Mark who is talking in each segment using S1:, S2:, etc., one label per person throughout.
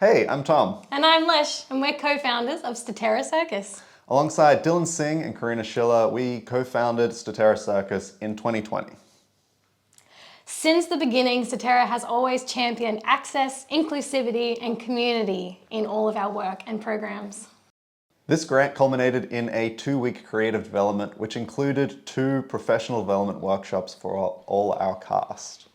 S1: Hey, I'm Tom.
S2: And I'm Lish, and we're co-founders of Statera Circus.
S1: Alongside Dylan Singh and Karina Schiller, we co-founded Statera Circus in 2020.
S2: Since the beginning, Statera has always championed access, inclusivity, and community in all of our work and programs.
S1: This grant culminated in a 2-week creative development, which included 2 professional development workshops for all our cast.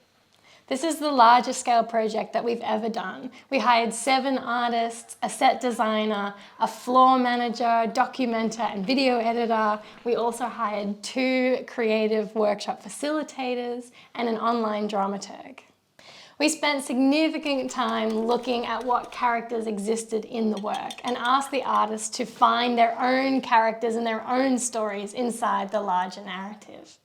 S2: This is the largest scale project that we've ever done. We hired 7 artists, a set designer, a floor manager, documenter, and video editor. We also hired 2 creative workshop facilitators and an online dramaturg. We spent significant time looking at what characters existed in the work and asked the artists to find their own characters and their own stories inside the larger narrative.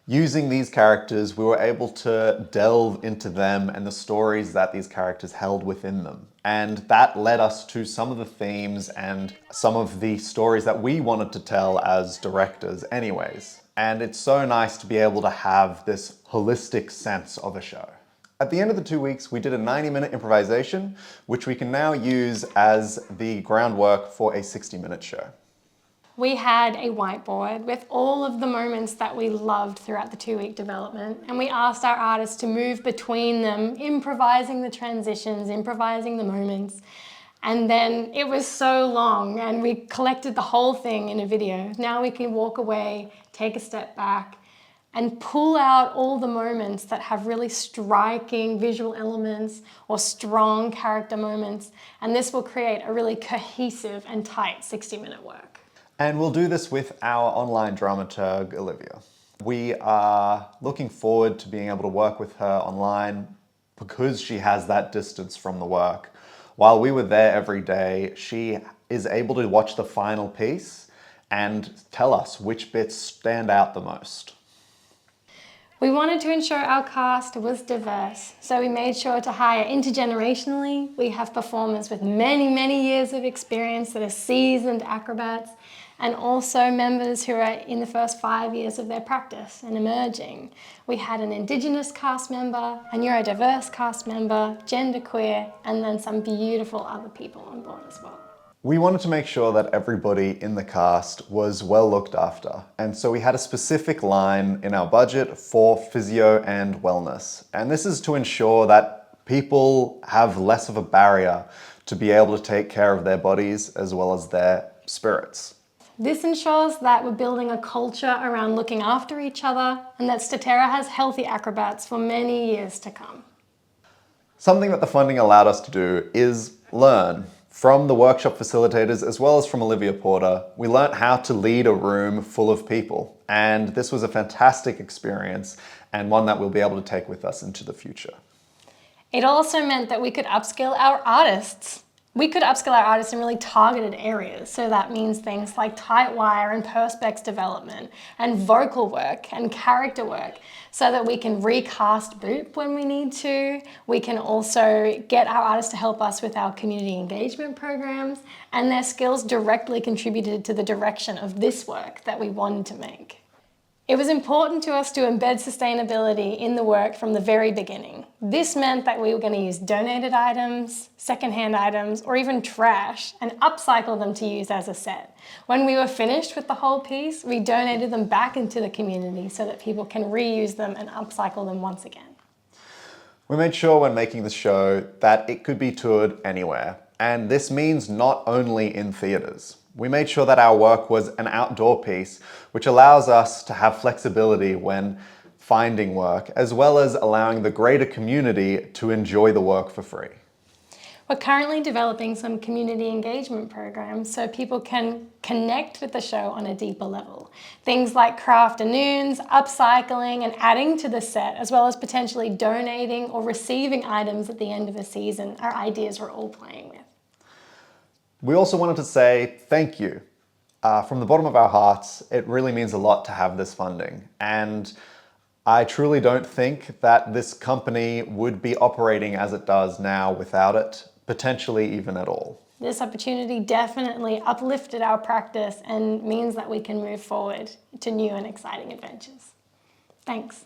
S1: Using these characters, we were able to delve into them and the stories that these characters held within them. And that led us to some of the themes and some of the stories that we wanted to tell as directors anyways. And it's so nice to be able to have this holistic sense of a show. At the end of the 2 weeks, we did a 90-minute improvisation, which we can now use as the groundwork for a 60-minute show.
S2: We had a whiteboard with all of the moments that we loved throughout the 2-week development, and we asked our artists to move between them, improvising the transitions, improvising the moments. And then it was so long, and we collected the whole thing in a video. Now we can walk away, take a step back, and pull out all the moments that have really striking visual elements or strong character moments, and this will create a really cohesive and tight 60-minute work.
S1: And we'll do this with our online dramaturg, Olivia. We are looking forward to being able to work with her online because she has that distance from the work. While we were there every day, she is able to watch the final piece and tell us which bits stand out the most.
S2: We wanted to ensure our cast was diverse, so we made sure to hire intergenerationally. We have performers with many years of experience that are seasoned acrobats, and also members who are in the first 5 years of their practice and emerging. We had an Indigenous cast member, a neurodiverse cast member, genderqueer, and then some beautiful other people on board as well.
S1: We wanted to make sure that everybody in the cast was well looked after, and so we had a specific line in our budget for physio and wellness. And this is to ensure that people have less of a barrier to be able to take care of their bodies as well as their spirits.
S2: This ensures that we're building a culture around looking after each other and that Statera has healthy acrobats for many years to come.
S1: Something that the funding allowed us to do is learn. From the workshop facilitators as well as from Olivia Porter, we learnt how to lead a room full of people. And this was a fantastic experience and one that we'll be able to take with us into the future.
S2: It also meant that we could upskill our artists. We could upskill our artists in really targeted areas. So that means things like tight wire and perspex development and vocal work and character work so that we can recast Boop when we need to. We can also get our artists to help us with our community engagement programs, and their skills directly contributed to the direction of this work that we wanted to make. It was important to us to embed sustainability in the work from the very beginning. This meant that we were going to use donated items, secondhand items, or even trash, and upcycle them to use as a set. When we were finished with the whole piece, we donated them back into the community so that people can reuse them and upcycle them once again.
S1: We made sure when making the show that it could be toured anywhere, and this means not only in theatres. We made sure that our work was an outdoor piece, which allows us to have flexibility when finding work, as well as allowing the greater community to enjoy the work for free.
S2: We're currently developing some community engagement programs so people can connect with the show on a deeper level. Things like craft afternoons, upcycling, and adding to the set, as well as potentially donating or receiving items at the end of a season, are ideas we're all playing with.
S1: We also wanted to say thank you. From the bottom of our hearts, it really means a lot to have this funding. And I truly don't think that this company would be operating as it does now without it, potentially even at all.
S2: This opportunity definitely uplifted our practice and means that we can move forward to new and exciting adventures. Thanks.